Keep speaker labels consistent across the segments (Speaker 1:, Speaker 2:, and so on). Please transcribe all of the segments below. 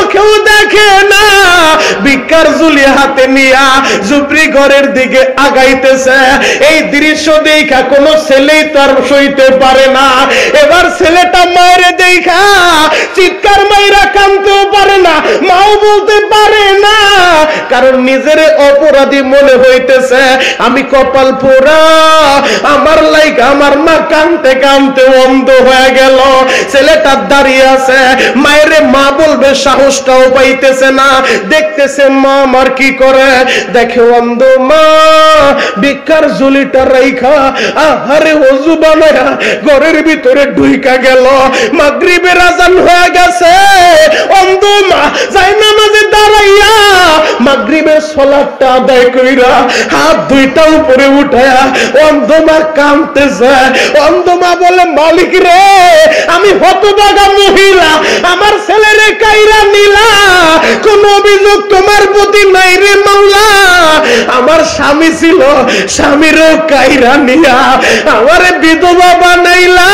Speaker 1: চোখেও দেখে না, ভিক্ষার ঝুলি হাতে নিয়া ঝুপড়ি ঘরের দিকে আগাইতেছে। এই দৃশ্য দেখা কোনো ছেলেই তার সইতে পারে না। এবার ছেলেটা মায়ের দেখা চিৎকার মাইরা কাঁদতেও পারে না, মাও বলতে পারে না, কারণ নিজের অপরাধী মনে হইতেছে। আমি কপাল পোড়া, আমার লাইগা আমার মা কাঁদতে কাঁদতে অন্ধ হয়ে গেল। ছেলেটা দাঁড়িয়ে আছে, মায়ের মা বলবে সাহসটাও পাইতেছে না। দেখতেছে মা আমার কি করে, দেখে অন্ধ মা ভিক্ষার ঝুলিটা রাইখা আহারে ওযু বানায়া ঘরের ভিতরে ঢুইকা গেল। মাগরিবের আযান হয়ে গেছে, অন্ধ মা যায় নামাজে দাঁড়াইয়া মাগরিবের সালাতটা আদায় কইরা হাত দুইটা উপরে উঠায়া অন্ধ মা কাঁদতেছে। অন্ধ মা বলে মালিক রে, আমি হতভাগা মহিলা, আমার ছেলেরে কাইরা নিলা, কোন অভিযোগ তোমার প্রতি নাই রে মাওলা। আমার স্বামী ছিল, স্বামীরও কাইরা নিয়া আমারে বিধবা বানাইলা,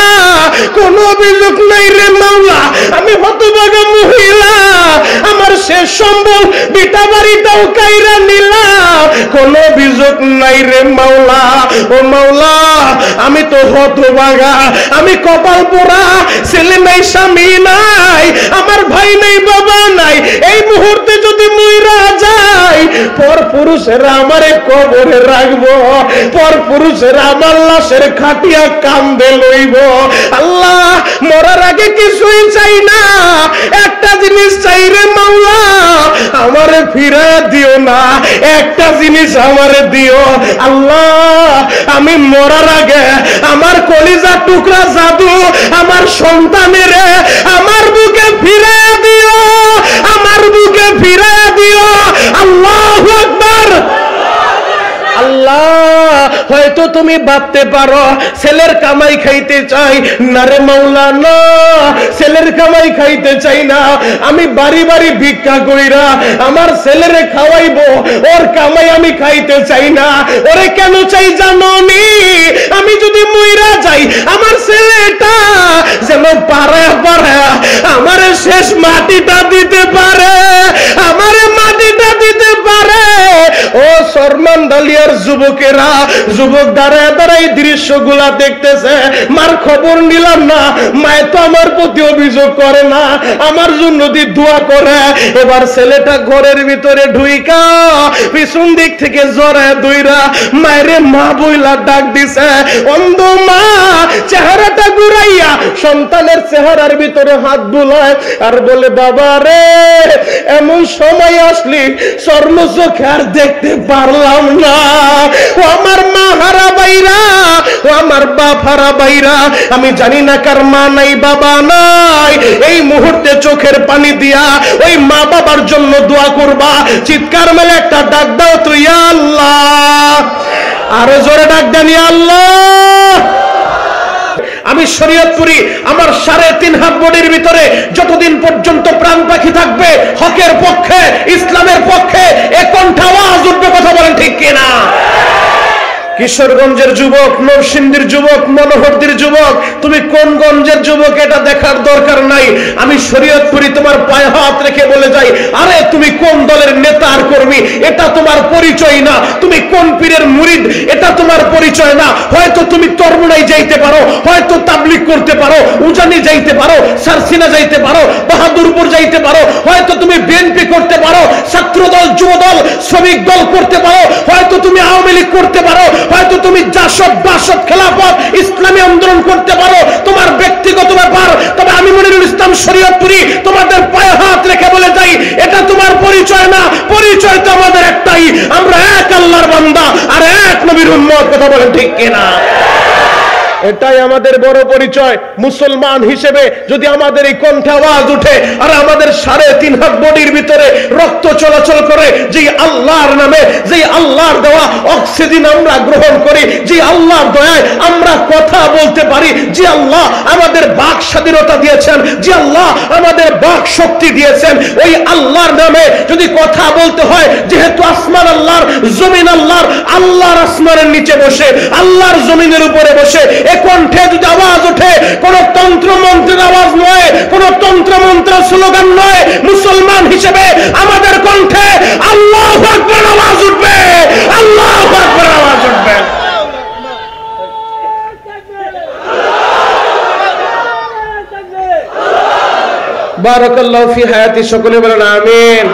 Speaker 1: কোন অভিযোগ নাই রে মাওলা। আমি হতভাগা মহিলা, আমার শেষ সম্বল বিটা বাড়িটাও কাইরা নিলা, কোন অভিযোগ নাই রে মাওলা। ও মাওলা, আমি তো হতভাগা, আমি কপাল পোড়া, ছেলে নাই, স্বামী নাই, আমার ভাই নাই, বাবা নাই। এই মুহূর্তে যদি মইরা যাই, পর পুরুষেরা আমারে কবরে রাখবো, পর পুরুষেরা আমার লাশের খাটিয়া কান্দে লইব। আল্লাহ, মরার আগে কিছুই চাই না, একটা জিনিস চাই রে মাওলা, আমারে ফিরায় দিও না, একটা জিনিস আমারে দিও। আল্লাহ, আমি মরার আগে আমার কলিজা টুকরা জাদু আমার সন্তানের আমার বুকে ফিরায় দিও, আমার বুকে ফিরায় দিও। আল্লাহু আকবার। আল্লাহ, হয়তো তুমি ভাবতে পারো ছেলের কামাই খাইতে চাই না রে মাওলা, না, ছেলের কামাই খাইতে চাই না, আমি বাড়ি বাড়ি ভিক্ষা কইরা আমার ছেলেরে খাওয়াইবো, ওর কামাই আমি খাইতে চাই না। ওরে কেন চাই জানো নি? আমি যদি মইরা যাই, আমার ছেলেটা যেন পাড়ায় পাড়ায় আমারে শেষ মাটিটা দিতে পারে, আমারে মাটিটা দিতে পারে। ও সরমান দালিয়ার যুবকেরা, যুবক দাঁড়ায় দাঁড়ায় দৃশ্যগুলা দেখতেছে, মার খবর নিলাম না, মায় তো আমার প্রতি অভিযোগ করে না, আমার জন্য দোয়া করে। এবার ছেলেটা ঘরের ভিতরে ঢুইকা পিছন দিক থেকে জড়ায় দইরা মায়েরে মা বইলা ডাক দিছে। অন্ধ মা চেহারাটা ঘুরাইয়া সন্তানের চেহারার ভিতরে হাত বুলায় আর বলে, বাবা রে, এমন সময় আসলি স্বর্ণ চোখে আর দেখতে পারলাম না। ও আমার মা হারা বাইরা, ও আমার বাপ হারা বাইরা, আমি জানি না কার মা নাই, বাবা নাই। এই মুহূর্তে চোখের পানি দিয়া ওই মা বাবার জন্য দোয়া করবা, চিৎকার মেলে একটা ডাক দাও তো, ইয়া আল্লাহ। আরো জোরে ডাক দেন, ইয়া আল্লাহ। আমি শরীয়তপুরি, আমার 3.5 হাত বডির ভিতরে যতদিন পর্যন্ত প্রাণ পাখি থাকবে, হকের পক্ষে, ইসলামের পক্ষে এ কণ্ঠে আওয়াজ উঠবে। কথা বলেন ঠিক কিনা? কিশোরগঞ্জের যুবক, নরসিংদীর যুবক, মনোহরদীর যুবক, তুমি কোন গঞ্জের যুবক এটা দেখার দরকার নাই। আমি শরীয়তপুরি তোমার পায়ে হাত রেখে বলে যাই, আরে তুমি কোন দলের নেতা আর কর্মী এটা তোমার পরিচয় না, তুমি কোন পীরের মুরিদ এটা তোমার পরিচয় না। হয়তো তুমি তরমুনাই যাইতে পারো, হয়তো তাবলিগ করতে পারো, উজানি যাইতে পারো, সারসিনা যাইতে পারো, বাহাদুরপুর যাইতে পারো, হয়তো তুমি বিএনপি করতে পারো, ছাত্র দল, যুব দল, শ্রমিক দল করতে পারো, হয়তো তুমি আওয়ামী লীগ করতে পারো, হয়তো তুমি জাসদ, বাসদ, খেলাফত, ইসলামী আন্দোলন করতে পারো, তোমার ব্যক্তিগত ব্যাপার। তবে আমি মনিরুল ইসলাম শরীয়তপুরি তোমাদের পায়ে হাত রেখে বলে যাই, এটা তোমার পরিচয় না, পরিচয় তো আমাদের একটাই, আমরা এক আল্লাহর বান্দা আর এক নবীর উম্মত। কথা বলেন ঠিক কিনা? এটাই আমাদের বড় পরিচয়। মুসলমান হিসেবে যদি আমাদের এই কণ্ঠে আওয়াজ উঠে আর আমাদের 3.5 হাত বডির ভিতরে রক্ত চলাচল করে, যে আল্লাহর নামে, যে আল্লাহর দেওয়া অক্সিজেন আমরা গ্রহণ করি, যে আল্লাহর দয়ায় আমরা কথা বলতে পারি, যে আল্লাহ আমাদের বাক স্বাধীনতা দিয়েছেন, যে আল্লাহ আমাদের বাক শক্তি দিয়েছেন, ওই আল্লাহর নামে যদি কথা বলতে হয়, যেহেতু আসমান আল্লাহর, জমিন আল্লাহর, আল্লাহর আসমানের নিচে বসে, আল্লাহর জমিনের উপরে বসে এ কণ্ঠে যদি আওয়াজ ওঠে, কোন তন্ত্র মন্ত্রের আওয়াজ নয়, কোন তন্ত্র মন্ত্রের স্লোগান নয়, মুসলমান হিসেবে আমাদের কণ্ঠে আল্লাহু আকবার আওয়াজ উঠবে, আল্লাহু আকবার আওয়াজ উঠবে। বারাকাল্লাহু ফি হায়াতি, সকলে বলেন আমিন।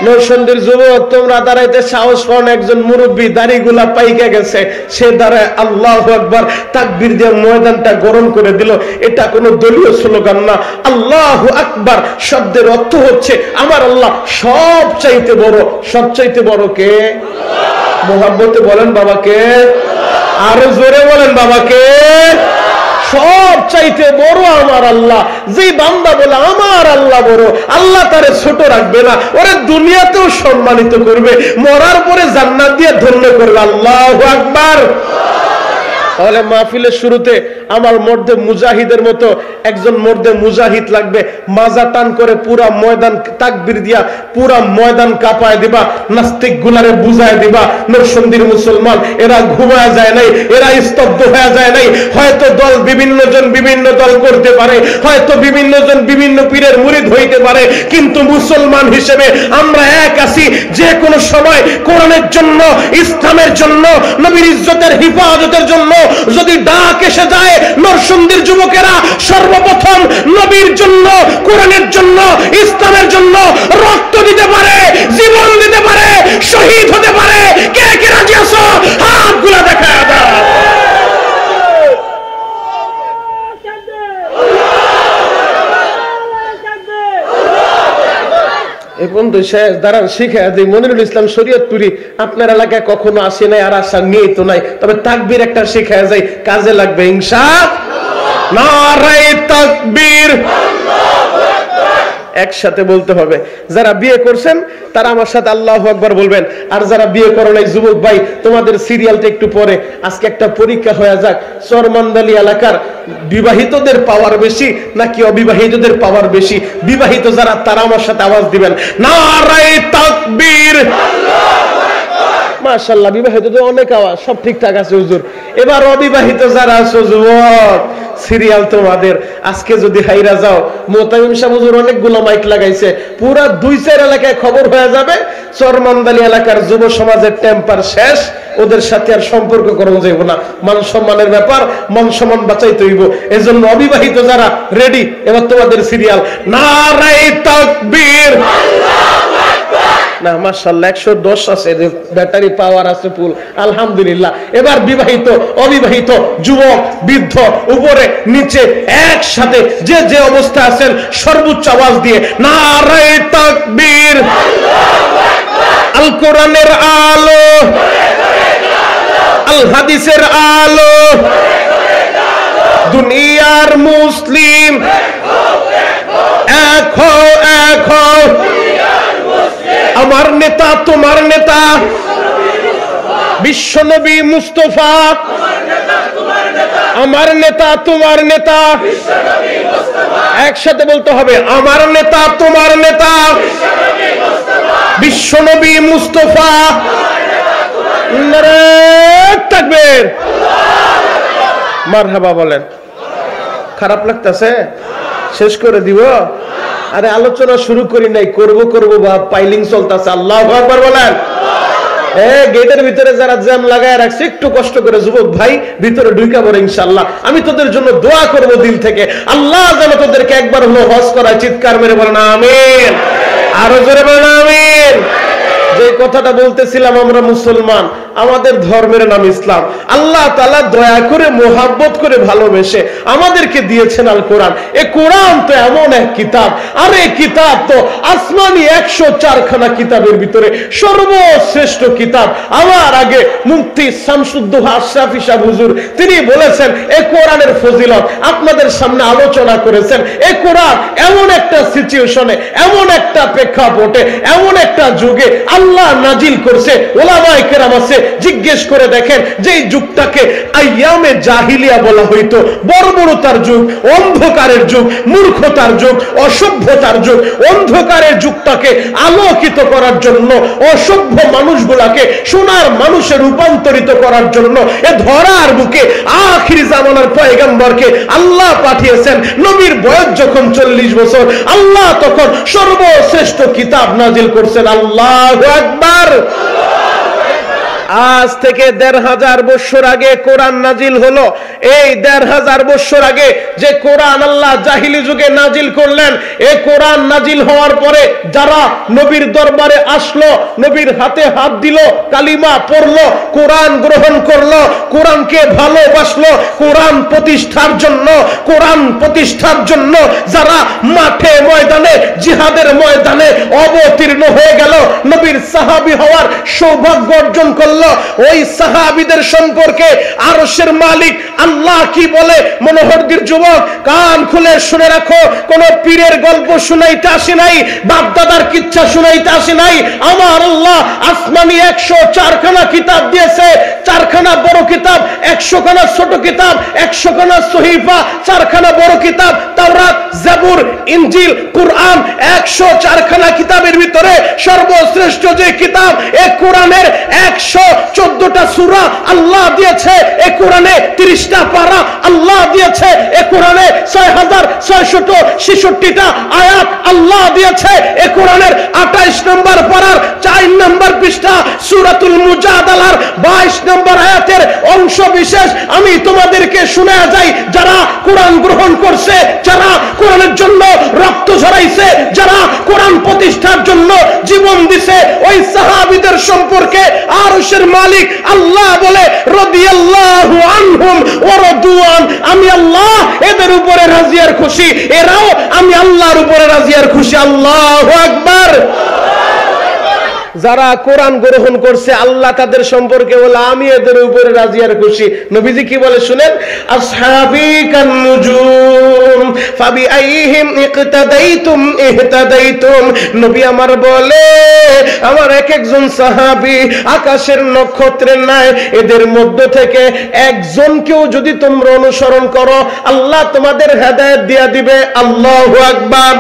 Speaker 1: নরসিংদীর যুবক, তোমরা দাঁড়াইতে সাহস পাও না, একজন মুরব্বী দাড়িগুলা পাইকে গেছে, সে দাঁড়ায় আল্লাহু আকবার তাকবীর দিয়ে ময়দানটা গরম করে দিল। এটা কোনো দলীয় স্লোগান না। আল্লাহু আকবার শব্দের অর্থ হচ্ছে আমার আল্লাহ সব চাইতে বড়। সব চাইতে বড় কে? মোহাব্বতে বলেন বাবাকে, আরো জোরে বলেন বাবাকে। সব চাইতে বড় আমার আল্লাহ। যে বান্দা বলে আমার আল্লাহ বড়, আল্লাহ তারে ছোট রাখবে না, ওরে দুনিয়াতেও সম্মানিত করবে, মরার পরে জান্নাত দিয়ে ধন্য করবে। আল্লাহু আকবার। তাহলে মাহফিলের শুরুতে আমার মর্দে মুজাহিদের মতো একজন মর্দে মুজাহিদ লাগবে। মাজা টান করে পুরা ময়দান তাকবীর দিয়া পুরা ময়দান কাঁপায় দিবা, নাস্তিক গুলারে বুঝায় দিবা নরসিংদীর মুসলমান এরা ঘুমায় যায় নাই, এরা স্তব্ধ হয়ে যায় নাই। হয়তো দল বিভিন্ন জন বিভিন্ন দল করতে পারে, হয়তো বিভিন্ন জন বিভিন্ন পীরের মুরিদ হইতে পারে, কিন্তু মুসলমান হিসেবে আমরা এক আছি। যে কোনো সময় কোরআনের জন্য, ইসলামের জন্য, নবীর ইজ্জতের হিফাজতের জন্য যদি ডাক এসে যায়, নরসিংদীর যুবকেরা সর্বপ্রথম নবীর জন্য, কোরআনের জন্য, ইসলামের জন্য রক্ত দিতে পারে, জীবন দিতে পারে, শহীদ হতে পারে। কে কে রাজি আছো? হাতগুলো দেখায় দাও। এখন তো শেষ, দাঁড়ান শিখে দিই। মনিরুল ইসলাম শরীয়তপুরি আপনার এলাকায় কখনো আসে নাই, আর আসার নিয়েই তো নাই, তবে তাকবীর একটা শিখে যায়, কাজে লাগবে ইনশাআল্লাহ। নারায়ে তাকবীর, একসাথে বলতে হবে। যারা বিয়ে করছেন তারা আমার সাথে আল্লাহু আকবার বলবেন, আর যারা বিয়ে করো নাই যুবক ভাই, তোমাদের সিরিয়ালটা একটু পরে। আজকে একটা পরীক্ষা হয়ে যাক, চরমান্দালি এলাকার বিবাহিতদের পাওয়ার বেশি নাকি অবিবাহিতদের পাওয়ার বেশি? বিবাহিত যারা তারা আমার সাথে আওয়াজ দিবেন, নারায়ে তাকবীর। মাশাআল্লাহ, বিবাহিতদের অনেক আওয়াজ, সব ঠিকঠাক আছে হুজুর। এবার অবিবাহিত যারা আছো যুবক, সিরিয়াল তোমাদের। আজকে যদি হাইরা যাও, মোতামিম সাহেব হুজুর অনেকগুলো মাইক লাগাইছে, পুরা 2-4 এলাকায় খবর হয়ে যাবে চরমান্দালি এলাকার যুব সমাজের টেম্পার শেষ, ওদের সাথে আর সম্পর্ক করা যাইব না। মান সম্মানের ব্যাপার, মান সম্মান বাঁচাইতে হইব। এজন্য অবিবাহিত যারা রেডি, এবার তোমাদের সিরিয়াল, নারায়ে তাকবীর। না মাশাআল্লাহ 110 আছে, ব্যাটারি পাওয়ার আছে ফুল, আলহামদুলিল্লাহ। এবার বিবাহিত, অবিবাহিত, যুবক, বৃদ্ধ, উপরে নিচে একসাথে যে যে অবস্থা আছেন সর্বোচ্চ আওয়াজ দিয়ে নারায়ে তাকবীর। আল কোরআনের আলো, আল হাদিসের আলো, দুনিয়ার মুসলিম এক হও, এক হও। আমার নেতা তোমার নেতা, বিশ্বনবী মুস্তাফা। আমার নেতা তোমার নেতা, একসাথে বলতে হবে, আমার নেতা তোমার নেতা, বিশ্বনবী মুস্তাফা। নারায়ে তাকবীর, মারহাবা বলেন। খারাপ লাগতেছে? শেষ করে দিব? আরে আলোচনা শুরু করি নাই, করব করব বা পাইলিং চলতেছে। আল্লাহু আকবার বলেন। গেটের ভিতরে যারা জ্যাম লাগায় রাখছে, একটু কষ্ট করে যুবক ভাই ভিতরে ঢুকে পড়ে ইনশাআল্লাহ। আমি তোদের জন্য দোয়া করব দিল থেকে, আল্লাহ যেন তোদেরকে একবার হলো হজ করায়। চিৎকার মেরে বলেন আমিন, আরো জোরে বলেন আমিন। যে কথাটা বলতেছিলাম, আমরা মুসলমান, আমাদের ধর্মের নাম ইসলাম। আল্লাহ তাআলা দয়া করে মোহাব্বত করে ভালোবেসে আমাদেরকে দিয়েছেন আল কোরআন। এই কোরআন তো এমন এক কিতাব, আর এই কিতাব তো আসমানি 104 খানা কিতাবের ভিতরে সর্বশ্রেষ্ঠ কিতাব। আমার আগে মুফতি শামসুদ্দোহা আশরাফি সাহেব হুজুর তিনি বলেছেন এই কোরআনের ফজিলত, আপনাদের সামনে আলোচনা করেছেন। এই কোরআন এমন একটা সিচুয়েশনে, এমন একটা প্রেক্ষাপটে, এমন একটা যুগে আল্লাহ নাজিল করছে। ওলামায়ে কেরাম আছে, জিজ্ঞেস করে দেখেন যে এই যুগটাকে আইয়ামে জাহিলিয়া বলা হইতো, বর্বরতার যুগ, অন্ধকারের যুগ, মূর্খতার যুগ, অসভ্যতার যুগ। অন্ধকারের যুগটাকে আলোকিত করার জন্য, অসভ্য মানুষগুলাকে সোনার মানুষে রূপান্তরিত করার জন্য এ ধরার বুকে আখির জামানার পয়গম্বরকে আল্লাহ পাঠিয়েছেন। নবীর বয়স যখন 40 বছর, আল্লাহ তখন সর্বশ্রেষ্ঠ কিতাব নাজিল করছেন। আল্লাহু আকবার। আজ থেকে 1500 বছর আগে কোরআন নাজিল হলো। এই 1500 বছর আগে যে কোরআন আল্লাহ জাহিলি যুগে নাজিল করলেন, এই কোরআন নাজিল হওয়ার পরে যারা নবীর দরবারে আসলো, নবীর হাতে হাত দিল, কালিমা পড়লো, কোরআন গ্রহণ করলো, কোরআনকে ভালোবাসলো, কোরআন প্রতিষ্ঠার জন্য, কোরআন প্রতিষ্ঠার জন্য যারা মাঠে ময়দানে, জিহাদের ময়দানে অবতীর্ণ হয়ে গেল, নবীর সাহাবী হওয়ার সৌভাগ্য অর্জন করল, ওই সাহাবীদের সম্পর্কে আরশের মালিক আল্লাহ কি বলে? মনোহরদির যুবক, কান খুলে শুনে রাখো। কোন পীরের গল্প শুনাইতে আসি নাই, বাপদাদার কিচ্ছা শুনাইতে আসি নাই। আমার আল্লাহ আসমানি 104 খানা কিতাব দিয়েছে, 4 খানা বড় কিতাব, 100 খানা ছোট কিতাব, 100 খানা সহিফা, 4 খানা বড় কিতাব, তাওরাত, জাবুর, ইনজিল, কুরআন। 104 খানা কিতাবের ভিতরে সর্বশ্রেষ্ঠ যে কিতাব, এই কোরআনের 114টা সূরা আল্লাহ দিয়েছে। এই কোরআনে 30টা পারা আল্লাহ দিয়েছে। এই কোরআনে 6666টা আয়াত আল্লাহ দিয়েছে। এই কোরআনের 28 নম্বর পারার 4 নম্বর পৃষ্ঠা সূরাতুল মুজাদালার 22 নম্বর আয়াতের অংশ বিশেষ আমি তোমাদেরকে শোনায়া যাই। যারা কোরআন গ্রহণ করছে, যারা কোরআনের জন্য রক্ত ঝরাইছে, যারা কোরআন প্রতিষ্ঠার জন্য জীবন দিছে, ওই সাহাবীদের সম্পর্কে আরশের মালিক আল্লাহ বলে রাদিয়াল্লাহু আনহুম ওয়া রাদুআন। আমি আল্লাহ এদের উপরে রাজি আর খুশি, এরাও আমি আল্লাহর উপরে রাজি আর খুশি। আল্লাহু আকবার। যারা কোরআন গ্রহণ করছে, আল্লাহ তাদের সম্পর্কে বলে আমি এদের উপরে রাজি আর খুশি। নবীজি কি বলে শুনেন? আসহাবি কান নুজুম ফাবিআইহিম ইকতাদাইতুম ইহতাদাইতুম। নবী আমার বলে, আমার এক একজন সাহাবী আকাশের নক্ষত্রের ন্যায়, এদের মধ্য থেকে একজনকেও যদি তোমরা অনুসরণ করো, আল্লাহ তোমাদের হেদায়েত দিয়া দিবে। আল্লাহু আকবার।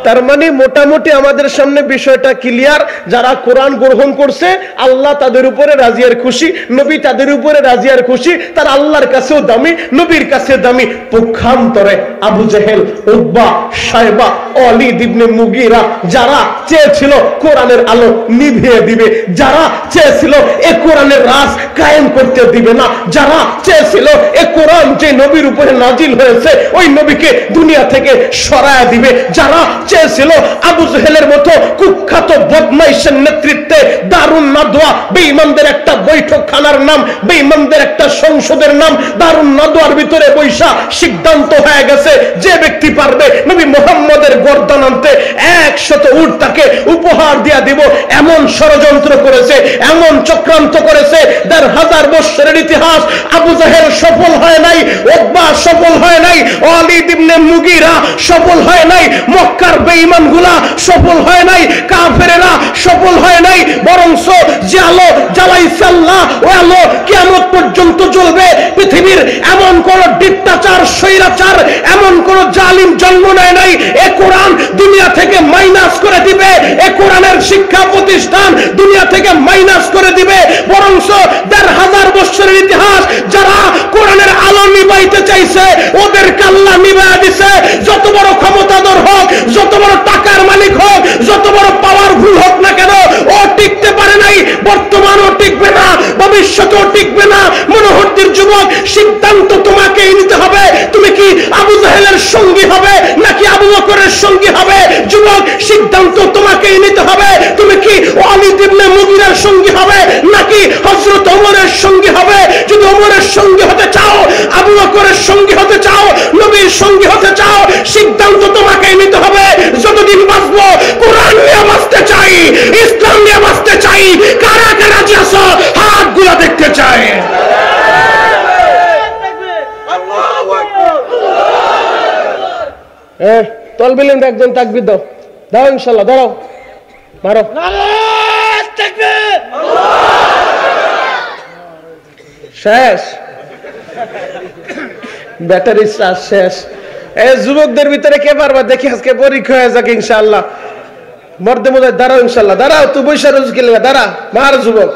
Speaker 1: তার মানে মোটামুটি আমাদের সামনে বিষয়টা ক্লিয়ার। যারা কোরআন গ্রহণ করছে, আল্লাহ তাদের উপরে রাজি আর খুশি, নবী তাদের উপরে রাজি আর খুশি। তার আল্লাহর কাছেও দামি, নবীর কাছে দামি। পক্ষান্তরে আবু জেহেল, উতবা, শায়বা, ওয়ালিদ ইবনে মুগীরা যারা চেয়েছিল কোরআনের আলো নিভিয়ে দিবে, যারা চেয়েছিল এ কোরআনের রাজ কায়েম করতে দিবে না, যারা চেয়েছিল এ কোরআন যে নবীর উপরে নাজিল হয়েছে ওই নবীকে দুনিয়া থেকে সরায়া দিবে, যারা চেয়েছিল আবু জেহেলের মতো কুখ্যাত বদমাইশের নেতৃত্বে দারুন নাদওয়া, বেঈমানদের একটা বৈঠকখানার নাম, বেঈমানদের একটা সংসদের নাম, দারুন নাদওয়ার ভিতরে বৈশা সিদ্ধান্ত হয়ে গেছে যে ব্যক্তি পারবে নবী মুহাম্মদের গর্দান আনতে 100 উট তাকে উপহার দিয়া দিব, এমন ষড়যন্ত্র করেছে, এমন চক্রান্ত করেছে। 1500 বছরের ইতিহাস। আবু জেহেল সফল হয় নাই, উতবা সফল হয় নাই, ওয়ালিদ ইবনে মুগীরা সফল হয় নাই, মক্কার বেঈমানগুলা সফল হয় নাই, কাফেরেরা সফল হয় নাই। বরংস যে আলো জ্বালাইছে আল্লাহ, ওই আলো কিয়ামত পর্যন্ত জ্বলবে। পৃথিবীর এমন কোন ডিক্টাচার, স্বৈরাচার, এমন কোন জালিম জন্ম নেয় নাই। এ কোরআন দুনিয়া থেকে মাইনাস করে দিবে, এ কোরআনের শিক্ষা প্রতিষ্ঠান দুনিয়া থেকে মাইনাস করে দিবে। বরংস 1500 বছরের ইতিহাস যারা কোরআনের আলো নিভাইতে চাইছে, ওদেরকে আল্লাহ নিভাইয়া দিছে। যত বড় ক্ষমতাধর হোক, যত বড় টাকার মালিক হোক, যত বড় পাওয়ারফুল হোক না কেন, ও টিকতে পারে নাই, বর্তমানও টিকবে না, ভবিষ্যতেও টিকবে না। মনোহরদির যুবক, সিদ্ধান্ত তোমাকেই নিতে হবে। তুমি কি আবু জেহেলের সঙ্গী হবে নাকি আবু বকরের সঙ্গী হবে? যুবক, সিদ্ধান্ত তোমাকেই নিতে হবে। তুমি কি ওয়ালিদ ইবনে মুগীরার সঙ্গী হবে নাকি হযরত ওমরের সঙ্গী হবে? যদি ওমরের সঙ্গী হতে চাও, আবু বকরের সঙ্গী হতে চাও, নবীর সঙ্গী হতে চাও, সিদ্ধান্ত তোমাকেই নিতে হবে। যতদিন বাঁচবো কোরআন নিয়ে বাঁচতে চাই, ইসলাম নিয়ে বাঁচতে চাই। কারা কারা যে আছো হাতগুলো দেখতে চাই। তলবিলেন একজন তাকবীর দাও, দাও ইনশাআল্লাহ, দাঁড়াও, মারো। শেষ, ব্যাটারি চার্জ শেষ। এই যুবকদের ভিতরে কে পারবা দেখি আজকে পরীক্ষা হয়ে যাক ইনশাআল্লাহ। মর্দে মোজায় দাঁড়াও ইনশাআল্লাহ, দাঁড়াও তুই বৈশা রোজ গেলে দাঁড়া মার যুবক।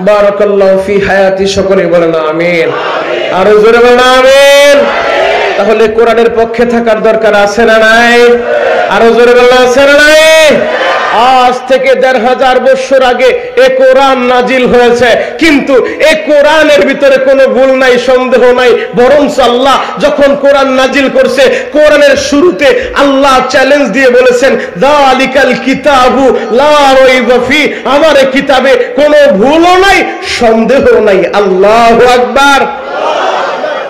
Speaker 1: বারাকাল্লাহু ফি হায়াতি, সকলে বলেন আমিন। আরো জোরে বলেন আমিন। তাহলে কোরআনের পক্ষে থাকার দরকার আছে না নাই? আরো জোরে বলেন আছে না নাই? আজ থেকে ১৫০০ বছর আগে এ কোরআন নাজিল হয়েছে, কিন্তু এই কোরআনের ভিতরে কোনো ভুল নাই, সন্দেহ নাই। বরং আল্লাহ যখন কোরআন নাজিল করছে, কোরআনের শুরুতে আল্লাহ চ্যালেঞ্জ দিয়ে বলেছেন, যালিকাল কিতাবু লা রাইবা ফি, আমার এই কিতাবে কোনো ভুলও নাই, সন্দেহও নাই। আল্লাহু আকবার।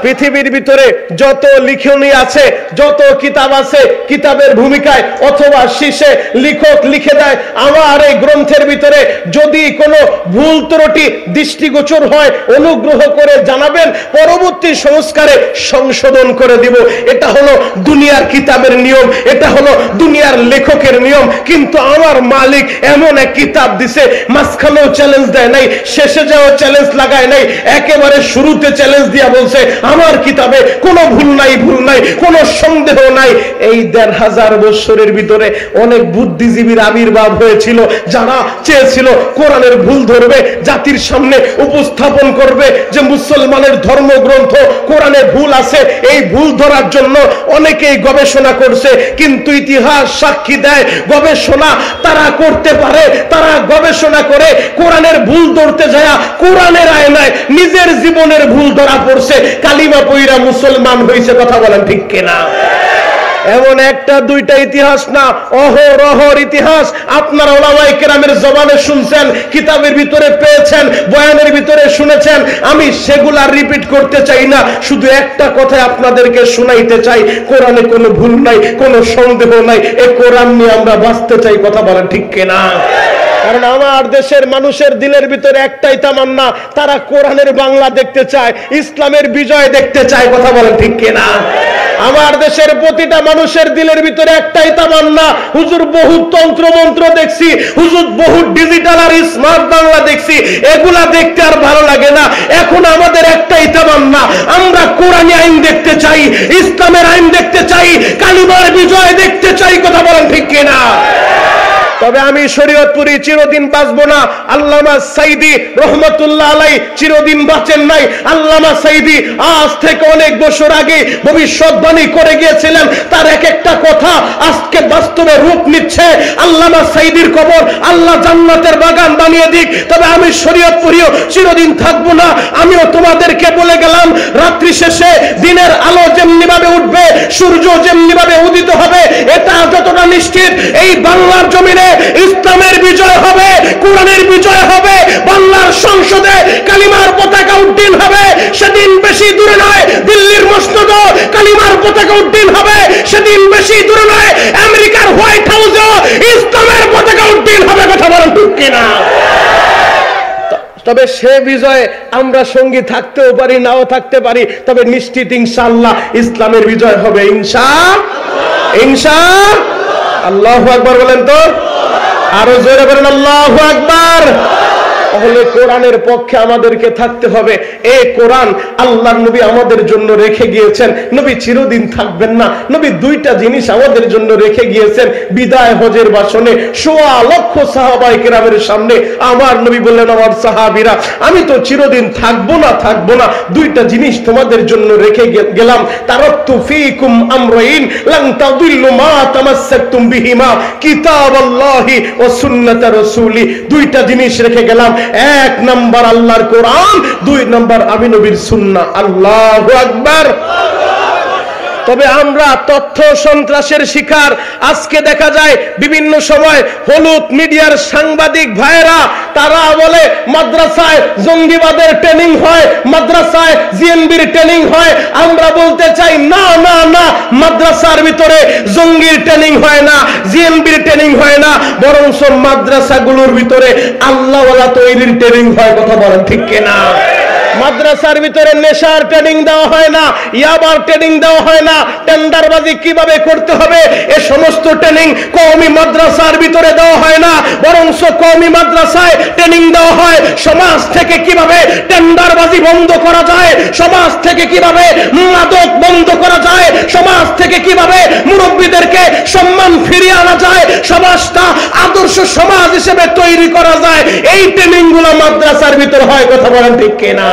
Speaker 1: পৃথিবীর ভিতরে যত লিখনী আছে, যত কিতাব আছে, কিতাবের ভূমিকায় অথবা শীর্ষে লেখক লিখে দেয়, আমার এই গ্রন্থের ভিতরে যদি কোনো ভুল ত্রুটি দৃষ্টিগোচর হয় অনুগ্রহ করে জানাবেন, পরবর্তী সংস্কারে সংশোধন করে দিব। এটা হলো দুনিয়ার কিতাবের নিয়ম, এটা হলো দুনিয়ার লেখকের নিয়ম। কিন্তু আমার মালিক এমন এক কিতাব দিছে, মাঝখানেও চ্যালেঞ্জ দেয় নাই, শেষে যাও চ্যালেঞ্জ লাগায় নাই, একেবারে শুরুতে চ্যালেঞ্জ দিয়া বলছে, আমার কিতাবে কোনো ভুল নাই, ভুল নাই, কোনো সন্দেহ নাই। এই ১৫০০ বছরের ভিতরে অনেক বুদ্ধিজীবীর আবির্ভাব হয়েছিল, যারা চেয়েছিল কোরআনের ভুল ধরবে, জাতির সামনে উপস্থাপন করবে যে মুসলমানের ধর্মগ্রন্থ কোরআনে ভুল আছে। এই ভুল ধরার জন্য অনেকেই গবেষণা করছে, কিন্তু ইতিহাস সাক্ষী দেয় গবেষণা তারা করতে পারে, তারা গবেষণা করে কোরআনের ভুল ধরতে যায় কোরআনের আয়নায় নিজের জীবনের ভুল ধরা পড়ছে, কালিমা পয়রা মুসলমান হয়েছে। কথা বলেন ঠিক কিনা? এমন একটা দুইটা ইতিহাস না, অহরহর ইতিহাস আপনারা উলামায়ে কেরামের জবানে শুনছেন, কিতাবের ভিতরে পেয়েছেন, বয়ানের ভিতরে শুনেছেন। আমি সেগুলা রিপিট করতে চাই না, শুধু একটা কথা আপনাদেরকে শুনাইতে চাই, কোরআনে কোনো ভুল নাই, কোনো সন্দেহ নাই। এই কোরআন নিয়ে আমরা বাঁচতে চাই। কথা বলেন ঠিক কিনা? কারণ আমার দেশের মানুষের দিলের ভিতরে একটাই তামান্না, তারা কোরআনের বাংলা দেখতে চায়, ইসলামের বিজয় দেখতে চায়। কথা বলেন ঠিক কিনা? আমার দেশের প্রতিটা মানুষের দিলের ভিতরে একটাই তামান্না, হুজুর বহু তন্ত্র মন্ত্র দেখছি, হুজুর বহু ডিজিটাল আর স্মার্ট বাংলা দেখছি, এগুলা দেখতে আর ভালো লাগে না। এখন আমাদের একটাই তামান্না, আমরা কোরআনী আইন দেখতে চাই, ইসলামের আইন দেখতে চাই, কালিমার বিজয় দেখতে চাই। কথা বলেন ঠিক কিনা? তবে আমি শরীয়তপুরি চিরদিন বাঁচবো না। আল্লামা সাইদি রহমতুল্লাহ আলাই চিরদিন বাঁচেন নাই। আল্লামা সাইদি আজ থেকে অনেক বছর আগে ভবিষ্যৎবাণী করে গিয়েছিলেন, তার এক একটা কথা আজকে বাস্তবে রূপ নিচ্ছে। আল্লামা সাইদির কবর আল্লাহ জান্নাতের বাগান বানিয়ে দিক। তবে আমি শরীয়তপুরিও চিরদিন থাকবো না। আমিও তোমাদেরকে বলে গেলাম, রাত্রি শেষে দিনের আলো যেমনি ভাবে উঠবে, সূর্য যেমনি ভাবে উদিত হবে, এটা যতটা নিশ্চিত, এই বাংলার জমিনে ইসলামের বিজয় হবে, কোরআনের বিজয় হবে, বাংলার সংসদে কালিমার পতাকা উড্ডীন হবে। সেদিন বেশি দূরে নয়, দিল্লির মসনদ কালিমার পতাকা উড্ডীন হবে। সেদিন বেশি দূরে নয়, আমেরিকার হোয়াইট হাউসে ইসলামের পতাকা উড্ডীন হবে। কথা বলেন ঠিক কিনা? তবে সে বিজয়ে আমরা সঙ্গী থাকতেও পারি, নাও থাকতে পারি, তবে নিশ্চিত ইনশাআল্লাহ ইসলামের বিজয় হবে। ইনশাআল্লাহ। আল্লাহু আকবার বলেন তো, আরো জোরে বলেন আল্লাহু আকবার। তাহলে কোরআনের পক্ষে আমাদেরকে থাকতে হবে। এই কোরআন আল্লাহর নবী আমাদের জন্য রেখে গিয়েছেন। নবী চিরদিন থাকবেন না, নবী দুইটা জিনিস আমাদের জন্য রেখে গিয়েছেন। বিদায় হজের ভাষণে ১৬ লক্ষ সাহাবায়ে কেরামের সামনে আমার নবী বললেন, আমার সাহাবীরা, আমি তো চিরদিন থাকবো না, দুইটা জিনিস তোমাদের জন্য রেখে গেলাম। তারাকতু ফীকুম আমরাইন লান তাদিল্লু মা তামাসসাকতুম বিহিমা, কিতাবাল্লাহি ওয়া সুন্নাত রাসূলি। দুইটা জিনিস রেখে গেলাম, এক নাম্বার আল্লাহর কোরআন, দুই নাম্বার আমি নবীর সুন্নাহ। আল্লাহু আকবার। তবে আমরা তথ্য সন্ত্রাসের শিকার। আজকে দেখা যায় বিভিন্ন সময় হলুদ মিডিয়ার সাংবাদিক ভাইরা তারা বলে মাদ্রাসায় জঙ্গিবাদের ট্রেনিং হয়, মাদ্রাসায় জিএনবির ট্রেনিং হয়। আমরা বলতে চাই না না না, মাদ্রাসার ভিতরে জঙ্গির ট্রেনিং হয় না, জিএনবির ট্রেনিং হয় না, বরং মাদ্রাসাগুলোর ভিতরে আল্লাহওয়ালা তৈরির ট্রেনিং হয়। কথা বলেন ঠিক কিনা? মাদ্রাসার ভিতরে নেশার ট্রেনিং দেওয়া হয় না, ইয়াবার ট্রেনিং দেওয়া হয় না, টেন্ডারবাজি কিভাবে করতে হবে এ সমস্ত ট্রেনিং কওমি মাদ্রাসার ভিতরে দেওয়া হয় না, বরং কওমি মাদ্রাসায় ট্রেনিং দেওয়া হয় সমাজ থেকে কিভাবে টেন্ডারবাজি বন্ধ করা যায়, সমাজ থেকে কিভাবে মাদক বন্ধ করা যায়, সমাজ থেকে কিভাবে মুরব্বীদেরকে সম্মান ফিরিয়ে আনা যায়, সমাজটা আদর্শ সমাজ হিসেবে তৈরি করা যায়। এই ট্রেনিং গুলো মাদ্রাসার ভিতরে হয়। কথা বলেন ঠিক কিনা?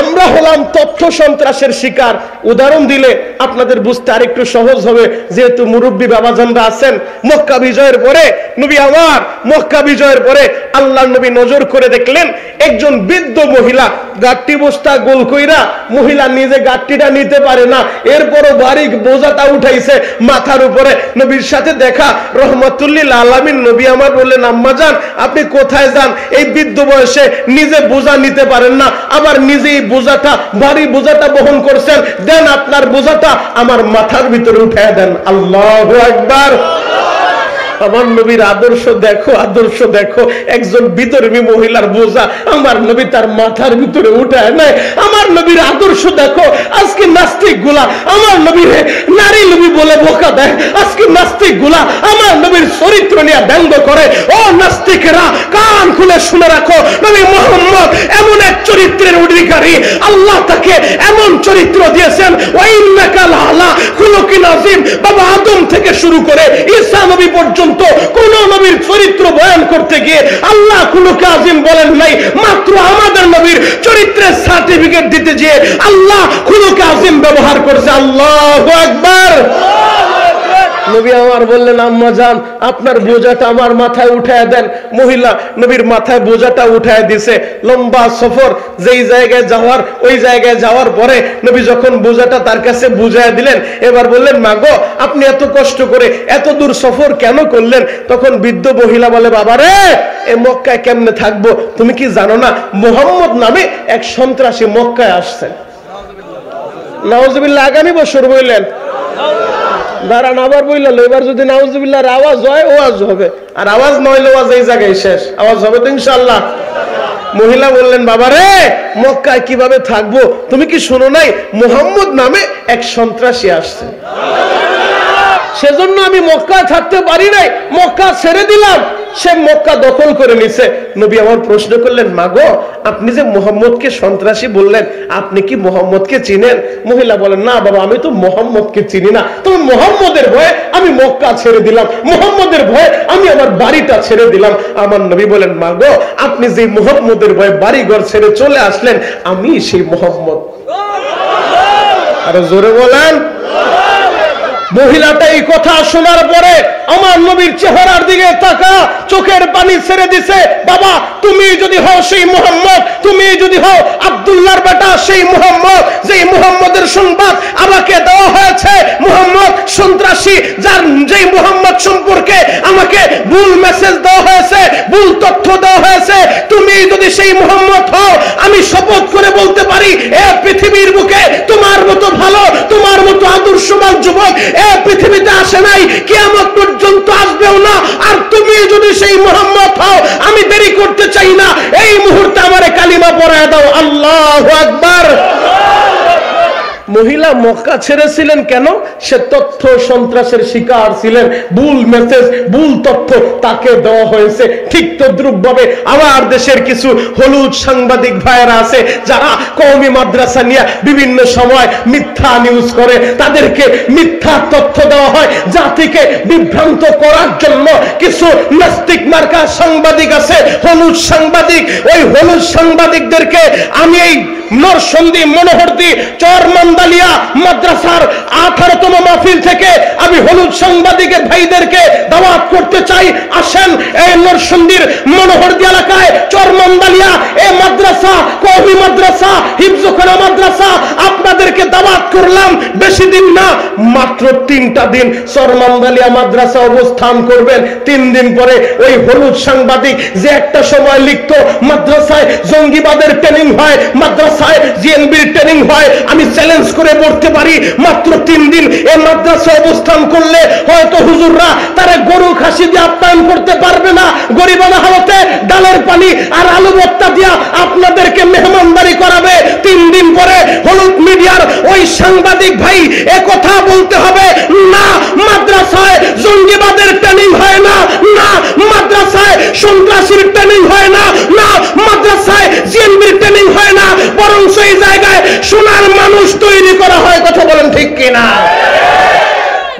Speaker 1: আমরা হলাম তথ্য সন্ত্রাসের শিকার। উদাহরণ দিলে আপনাদের বুঝতে আরেকটু সহজ হবে, যেহেতু মুরব্বী বাবাজানরা আছেন। মক্কা বিজয়ের পরে নবী আমার মক্কা বিজয়ের পরে আল্লাহর নবী নজর করে দেখলেন একজন বৃদ্ধ মহিলা গাট্টি বস্তা গোল কইরা, মহিলা নিজে গাট্টিটা নিতে পারে না, এরপরও বাড়ি বোঝাটা উঠাইছে মাথার উপরে। নবীর সাথে দেখা, রহমাতুল্লিল আলামিন নবী আমার বললেন, আম্মা জান আপনি কোথায় যান? এই বৃদ্ধ বয়সে নিজে বোঝা নিতে পারেন না, আবার নিজেই বোঝাটা ভারী বোঝাটা বহন করছেন, দেন আপনার বোঝাটা আমার মাথার ভিতরে উঠায় দেন। আল্লাহু আকবার। আমার নবীর আদর্শ দেখো, আদর্শ দেখো। একজন বিধর্মী মহিলার বোঝা আমার নবী তার মাথার ভিতরে উঠায় নাই। আমার নবীর আদর্শ দেখো। আজকে নাস্তিক গুলা আমার নবীর নারী নবী বলে বোকা দেয়। আজকে নাস্তিক গুলা আমার নবীর চরিত্র নিয়ে ব্যঙ্গ করে। ও নাস্তিকেরা, কান খুলে শুনে রাখো, নবী মুহাম্মদ এমন এক চরিত্রের অধিকারী, আল্লাহ তাকে এমন চরিত্র দিয়েছেন। ওয়া ইন্নাকা লাআলা খুলুকিন আযীম। বাবা আদম থেকে শুরু করে ঈসা নবী পর্যন্ত কোন নবীর চরিত্র বয়ান করতে গিয়ে আল্লাহ খুলুক আযীম বলেন নাই, মাত্র আমাদের নবীর চরিত্রের সার্টিফিকেট দিতে গিয়ে আল্লাহ খুলুক আযীম ব্যবহার করেছে। আল্লাহু আকবার। নবী আমার বললেন, আম্মা জান আপনার বোঝাটা আমার মাথায় উঠায় দেন। মহিলা নবীর মাথায় বোঝাটা উঠায় দিছে। লম্বা সফর, যেই জায়গায় যাওয়ার ওই জায়গায় যাওয়ার পরে নবী যখন বোঝাটা তার কাছে বুঝায় দিলেন, এবার বললেন, মা গো আপনি এত কষ্ট করে এত দূর সফর কেন করলেন? তখন বৃদ্ধ মহিলা বলে, বাবা রে, এ মক্কায় কেমনে থাকবো? তুমি কি জানো না মুহাম্মদ নামে এক সন্ত্রাসী মক্কায় আসছে? নাউজুবিল্লাহ। আগামী বছর বললেন, দাঁড়ান আবার বললেন, এবার যদি নাউজুবিল্লাহর আওয়াজ হয় ওয়াজ হবে, আর আওয়াজ নইলে ওয়াজ এই জায়গায় শেষ। আওয়াজ হবে তো ইনশাআল্লাহ। মহিলা বললেন, বাবা রে, মক্কায় কিভাবে থাকবো? তুমি কি শুনো নাই মুহাম্মদ নামে এক সন্ত্রাসী আসছে, সেজন্য আমি মক্কায় থাকতে পারি নাই, মক্কা ছেড়ে দিলাম। সে মক্কা দখল করে নিছে। নবী আমার প্রশ্ন করলেন, মাগো আপনি যে মুহাম্মদকে সন্ত্রাসী বললেন, আপনি কি মুহাম্মদকে চিনেন? মহিলা বলেন, না বাবা আমি তো মুহাম্মদকে চিনি না, তবে মুহাম্মদের ভয়ে আমি মক্কা ছেড়ে দিলাম, মুহাম্মদের ভয়ে আমি আমার বাড়িটা ছেড়ে দিলাম। আমার নবী বলেন, মাগো আপনি যে মুহাম্মদের ভয়ে বাড়ি ঘর ছেড়ে চলে আসলেন, আমি সেই মুহাম্মদ। আরো জোরে বলেন। মহিলাটা এই কথা শোনার পরে আমার নবীর চেহারার দিকে তাকা, চোখের পানি ছেড়ে দিছে। বাবা তুমি যদি হও সেই মুহাম্মদ, তুমি যদি হও আব্দুল্লাহর বেটা সেই মুহাম্মদ, যেই মুহাম্মদের সংবাদ আমাকে দেওয়া হয়েছে, মুহাম্মদ সন্ত্রাসী, যার যেই মুহাম্মদ সম্পর্কে আমাকে ভুল মেসেজ দেওয়া হয়েছে, ভুল তথ্য দেওয়া হয়েছে, তুমি যদি সেই মুহাম্মদ হও, আমি শপথ করে বলতে পারি এ পৃথিবীর বুকে তোমার মতো ভালো, তোমার মতো আদর্শবান যুবক এ পৃথিবীতে আসে নাই, কিয়ামত পর্যন্ত আসবেও না। আর তুমি যদি সেই মুহাম্মদ হও, আমি দেরি করতে চাই না, এই মুহূর্তে আমারে কালিমা পড়ায় দাও। আল্লাহু আকবার। মহিলা মক্কা ছেড়েছিলেন কেন? সে তথ্য সন্ত্রাসের শিকার ছিলেন, ভুল মেসেজ ভুল তথ্য তাকে দেওয়া হয়েছে। ঠিক তদ্রুপ ভাবে আমার দেশের কিছু হলুদ সাংবাদিক ভাইয়েরা আছে যারা কওমি মাদ্রাসা নিয়ে বিভিন্ন সময় মিথ্যা নিউজ করে, তাদেরকে মিথ্যা তথ্য দেওয়া হয় জাতিকে বিভ্রান্ত করার জন্য। কিছু নাস্তিক মার্কা সাংবাদিক আছে, হলুদ সাংবাদিক, ওই হলুদ সাংবাদিকদেরকে আমি এই নরসিংদী মনোহরদী চরমন্দালিয়া মাদ্রাসার 18তম মাহফিল থেকে আমি হলুদ সাংবাদিকের ভাইদেরকে দাওয়াত করতে চাই, আসেন এই নরসিংদীর মনোহরদী এলাকায় চরমন্দালিয়া এই মাদ্রাসা, কওমি মাদ্রাসা, হিফজখানা মাদ্রাসা, আপনাদেরকে দাওয়াত করলাম। বেশি দিন না, মাত্র 3টা দিন চরমন্দালিয়া মাদ্রাসা অবস্থান করবেন। 3 দিন পরে ওই হলুদ সাংবাদিক যে একটা সময় লিখতো মাদ্রাসায় জঙ্গিবাদের ট্রেনিং হয়, মাদ্রাসায় জিএনবির ট্রেনিং হয়, আমি চ্যালেঞ্জ করে বলতে পারি মাত্র 3 দিন এই মাদ্রাসা অবস্থান করলে হয়তো হুজুররা তারা গরু খাসি দিয়ে আপ্যায়ন করতে পারবে না, গরিবানা হালতে ডালের পানি আর আলু ভর্তা দিয়া আপনাদেরকে মেহমানদারি করাবে। 3 দিন পরে হলুদ মিডিয়ার ওই সাংবাদিক ভাই একথা বলতে হবে, না মাদ্রাসায় জঙ্গিবাদের ট্রেনিং হয় না, না মাদ্রাসায় সন্ত্রাসীর ট্রেনিং হয় না, না মাদ্রাসায় জিএনবির ট্রেনিং হয় না, বরং সেই জায়গায় সোনার মানুষ তৈরি করা হয়। কথা বলেন ঠিক কিনা?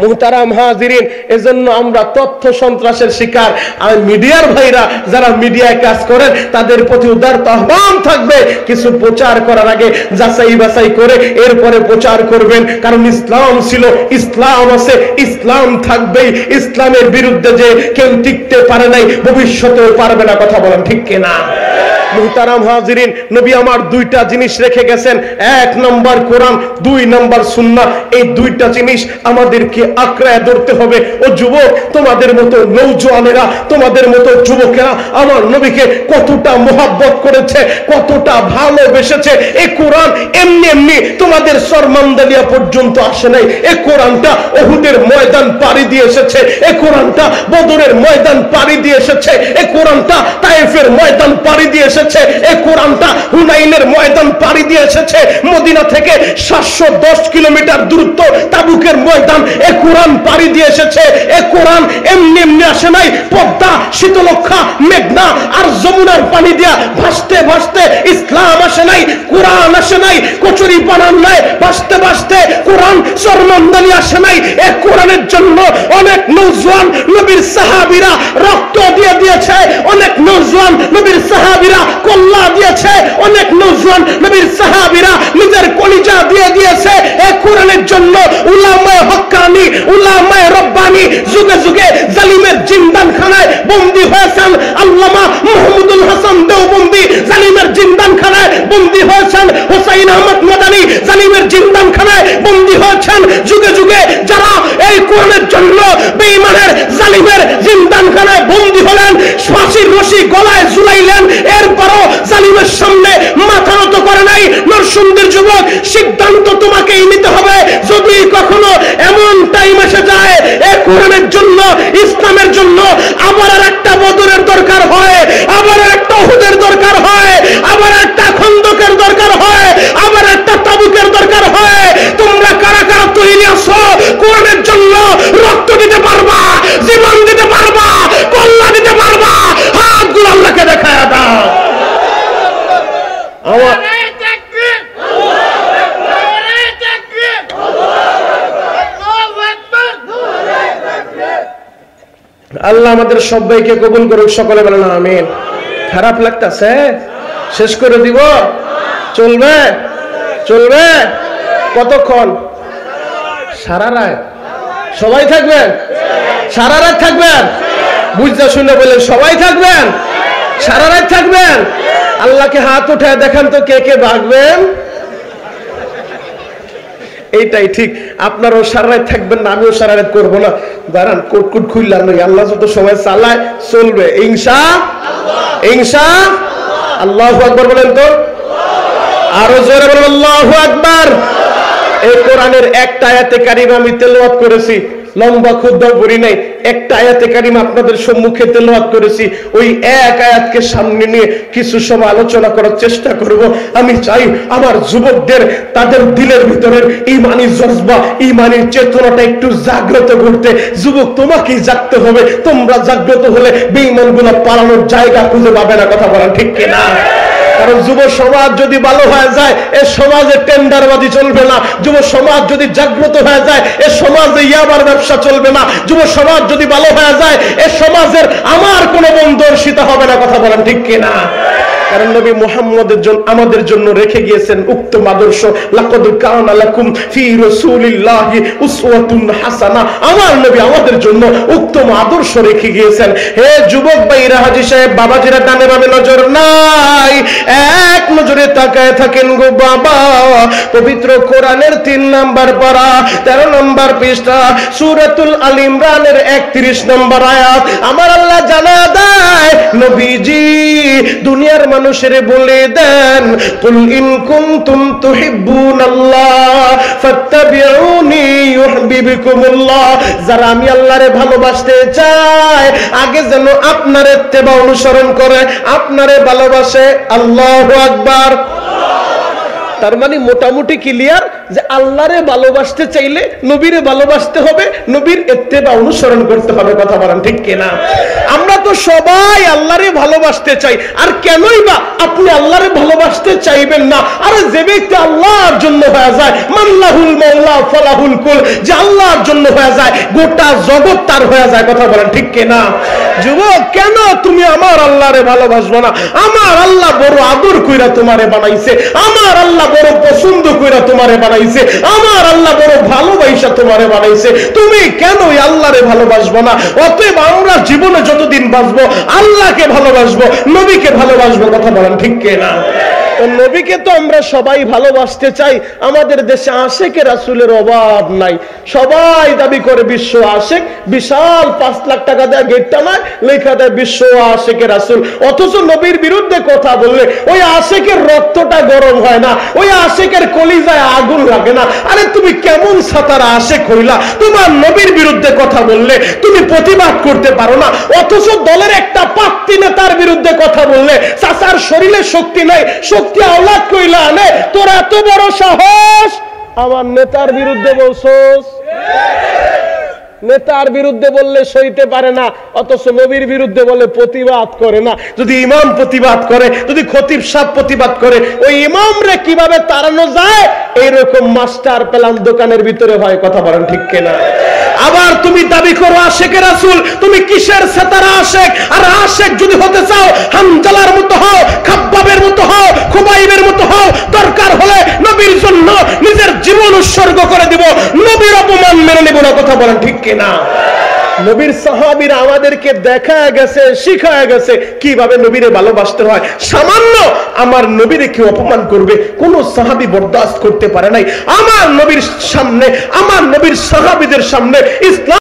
Speaker 1: মুহতারাম হাজিরিন, এজন্য আমরা তথ্য সন্ত্রাসের শিকার। আর মিডিয়ার ভাইরা যারা মিডিয়ায় কাজ করেন তাদের প্রতি উদারত আহ্বান থাকবে, কিছু প্রচার করার আগে যাচাই বাছাই করে এরপরে প্রচার করবেন। কারণ ইসলাম ছিল, ইসলাম আছে, ইসলাম থাকবেই। ইসলামের বিরুদ্ধে যে কেউ টিকতে পারে নাই, ভবিষ্যতেও পারবে না। কথা বলেন ঠিক কিনা? মুহতারাম হাজিরিন, নবী আমার 2টা জিনিস রেখে গেছেন, 1 নম্বর কোরআন, 2 নম্বর সুন্নাহ। এই 2টা জিনিস আমাদেরকে আঁকড়ায় ধরতে হবে। ও যুবক, তোমাদের মতো নওজোয়ানেরা, তোমাদের মতো যুবকেরা আমার নবীকে কতটা মোহাব্বত করেছে, কতটা ভালোবেসেছে। এই কোরআন এমনি এমনি তোমাদের চরমন্দালিয়া পর্যন্ত আসে নাই। এই কোরআনটা উহুদের ময়দান পাড়ি দিয়ে এসেছে, এই কোরআনটা বদরের ময়দান পাড়ি দিয়ে এসেছে, এই কোরআনটা তায়েফের ময়দান পাড়ি দিয়ে এসেছে, এই কোরআনটা হুনাইনের ময়দান পাড়ি দিয়ে এসেছে, মদিনা থেকে 710 কিলোমিটার দূরত্ব তাবুকের ময়দান এই কোরআন পাড়ি দিয়ে এসেছে। এই কোরআন এমনি এমনি আসে নাই। পদ্মা, শীতলক্ষা, মেঘনা আর যমুনার পানি দিয়া ভাসতে ভাসতে ইসলাম আসে নাই, কোরআন আসে নাই। কচুরি পানার নাই ভাসতে ভাসতে কোরআন চরমন্দালি আসে নাই। এই কোরআনের জন্য অনেক নওজোয়ান নবীর সাহাবীরা রক্ত দিয়ে দিয়েছে, অনেক নওজোয়ান নবীর সাহাবীরা কল্লা দিয়েছে, অনেক নওজোয়ান নবীর সাহাবীরা নিজের কলিজা দিয়ে দিয়েছে এই কোরআনের জন্য। উলামায়ে হক্কানি, উলামায়ে রব্বানি যুগে যুগে জালিমের জিন্দানখানায় বন্দী হয়েছেন। আল্লামা মাহমুদুল হাসান দেওবন্দি জালিমের জিন্দানখানায় বন্দী হয়েছেন। হুসাইন আহমদ মাদানী জালিমের জিন্দানখানায় বন্দী হয়েছেন। যুগে যুগে যারা এই কোরআনের জন্য বেঈমানের জালিমের জিন্দানখানায় বন্দী হলেন, ফাঁসির রশি গলায় ঝুলাইলেন, এরপরও জালিমের সামনে মাথা নত করে নাই। নরসিংদীর যুবক, সিদ্ধান্ত তোমাকেই নিতে হবে। যদি কখনো এমন টাইম এসে যায় এই কোরআনের জন্য, ইসলামের জন্য আবার আর একটা বদরের দরকার হয়, আবার একটা উহুদের দরকার হয়, আবার একটা খন্দকের দরকার হয়, আবার একটা তাবুকের দরকার হয়, তোমরা কারা কারা তৈরি আছো কোরআনের জন্য রক্ত দিতে পারবা, জীবন দিতে পারবা, কল্লা দিতে পারবা? হাতগুলো আল্লাহকে দেখায় দাও। আল্লাহ আমাদের সবাইকে কবুল করুক, সকলে বলেন আমিন। খারাপ লাগতেছে? শেষ করে দিব? চলবে? চলবে? কতক্ষণ? সারা রাত? সবাই থাকবেন? সারা রাত থাকবেন? বুঝতে শুনে বলেন সবাই থাকবেন? সারা রাত থাকবেন? আল্লাহকে হাত উঠে দেখান তো কে কে ভাগবেন। এইটাই ঠিক। আপনারাও সারা রাত থাকবেন না, আমিও সারা রাত করবো না। দাঁড়ান, কুটকুট খুললাম নই, আল্লাহ যত সময় চালায় চলবে ইনশাআল্লাহ। ইনশাআল্লাহ। আল্লাহু আকবার বলেন তো, আরো জোরে বলেন আল্লাহু আকবার। এই কোরআনের একটা আয়াতে কারিমা আমি তেলাওয়াত করেছি, লম্বা খুতবা পড়ি নাই, একটা আয়াতে কারিমা আপনাদের সম্মুখে তেলাওয়াত করেছি। ওই এক আয়াতকে সামনে নিয়ে কিছু সময় আলোচনা করার চেষ্টা করব। আমি চাই আমার যুবকদের তাদের দিলের ভিতরের ঈমানি জজবা, ঈমানি চেতনাটা একটু জাগ্রত করতে। যুবক, তোমাকেই জাগতে হবে। তোমরা জাগ্রত হলে বেঈমানগুলো পালানোর জায়গা খুঁজে পাবে না। কথা বলেন ঠিক কিনা? কারণ যুব সমাজ যদি ভালো হয়ে যায়, এ সমাজে টেন্ডারবাজি চলবে না। যুব সমাজ যদি জাগ্রত হয়ে যায়, এ সমাজে ইয়াবার ব্যবসা চলবে না। যুব সমাজ যদি ভালো হয়ে যায়, এ সমাজের আমার কোনো বন্ধুর সীতা হবে না। কথা বলেন ঠিক কিনা? কারণ নবী মুহাম্মদের জন্য আমাদের জন্য রেখে গিয়েছেন উত্তম আদর্শ। লাকাদ কানা লাকুম ফি রাসূলিল্লাহি উসওয়াতুন হাসানাহ। আমার নবী আমাদের জন্য উত্তম আদর্শ রেখে গিয়েছেন। হে যুবক ভাইরা, হাজী সাহেব, বাবাজিরা, ডানে বামে নজর নাই, এক নজরে তাকায় থাকেন গো বাবা। পবিত্র কোরআনের 3 নাম্বার পারা 13 নম্বর পৃষ্ঠা সূরাতুল আল ইমরানের 31 নম্বর আয়াত আমার আল্লাহ জানা দেয়, নবীজি দুনিয়ার মানুষের বলে দেন, কুল ইন কুনতুম তুহিব্বুনাল্লাহ ফাত্তাবিউনি ইউহিব্বুকুমুল্লাহ। যারা আমি আল্লাহরে ভালোবাসতে চাই আগে যেন আপনার ইত্তেবা অনুসরণ করে, আপনারে ভালোবাসে। আল্লাহু আকবার। তার মানে মোটামুটি ক্লিয়ার যে আল্লাহরে ভালোবাসতে চাইলে নবীরে ভালোবাসতে হবে, নবীর ইত্তেবা অনুসরণ করতে হবে। কথা বলেন ঠিক কিনা? আমরা তো সবাই আল্লাহরে ভালোবাসতে চাই, আর কেনই বা আপনি আল্লাহরে ভালোবাসতে চাইবেন না? আরে যে ব্যক্তি আল্লাহর জন্য হয়ে যায়, মাল্লাহুল মাওলা ফালাহুল কুল, যে আল্লাহর জন্য হয়ে যায় গোটা জগৎ তার হয়ে যায়। কথা বলেন ঠিক কিনা? যুবক, কেন তুমি আমার আল্লাহরে ভালোবাসবো না? আমার আল্লাহ বড় আদর কইরা তোমারে বানাইছে, আমার আল্লাহ বড় পছন্দ কইরা তোমারে বানাইছে, আমার আল্লাহ বড় ভালোবাসা তোমারে বানাইছে, তুমি কেন আল্লাহরে ভালোবাসবো না? অতএব আমরা জীবনে যতদিন বাঁচবো আল্লাহকে ভালোবাসবো, নবীকে ভালোবাসবো। কথা বলেন ঠিক কিনা? নবীকে তো আমরা সবাই ভালোবাসতে চাই। আমাদের দেশে আশেকে রাসূলের অভাব নাই, সবাই দাবি করে বিশ্ব আশেক, বিশাল 5 লাখ টাকা দেয় গেটটা নয়, লেখা দেয় বিশ্ব আশেকে রাসূল। অথচ নবীর বিরুদ্ধে কথা বললে ওই আশেকের রক্তটা গরম হয় না, ওই আশেকের কলিজায় আগুন লাগে না। আরে তুমি কেমন সাতারা আশেক হইলা? তোমার নবীর বিরুদ্ধে কথা বললে তুমি প্রতিবাদ করতে পারো না, অথচ দলের একটা পাত্তি নেতার বিরুদ্ধে কথা বললে চাচার শরীরে শক্তি নাই, শক্তি আওলাদ কইলা আনে, তোর এত বড় সাহস আমার নেতার বিরুদ্ধে বলছস। নেতার বিরুদ্ধে বললে সইতে পারে না, অথচ নবীর বিরুদ্ধে বলে প্রতিবাদ করে না। যদি ইমাম প্রতিবাদ করে, যদি খতিব সাহেব প্রতিবাদ করে, ওই ইমামরে কিভাবে তাড়ানো যায় এইরকম মাস্টার প্ল্যান দোকানের ভিতরে হয়। কথা বলেন ঠিক কিনা? আবার তুমি দাবি করো আশেকে রাসূল, তুমি কিসের সেতারা আশেক? আর আশেক যদি হতে চাও হামজালার মতো হও, খাব্বাবের মতো হও, খুবাইবের মতো হও, দরকার হলে নবীর জন্য নিজের জীবন উৎসর্গ করে দিব, নবীর অপমান মেনে নেব না। কথা বলেন ঠিক কিনা? নবীর সাহাবীরা আমাদেরকে দেখায় গেছে, শিখায় গেছে কিভাবে নবীরে ভালোবাসতে হয়। সামান্য আমার নবীরে কেউ অপমান করবে কোন সাহাবী বরদাস্ত করতে পারে নাই। আমার নবীর সামনে, আমার নবীর সাহাবীদের সামনে ইসলাম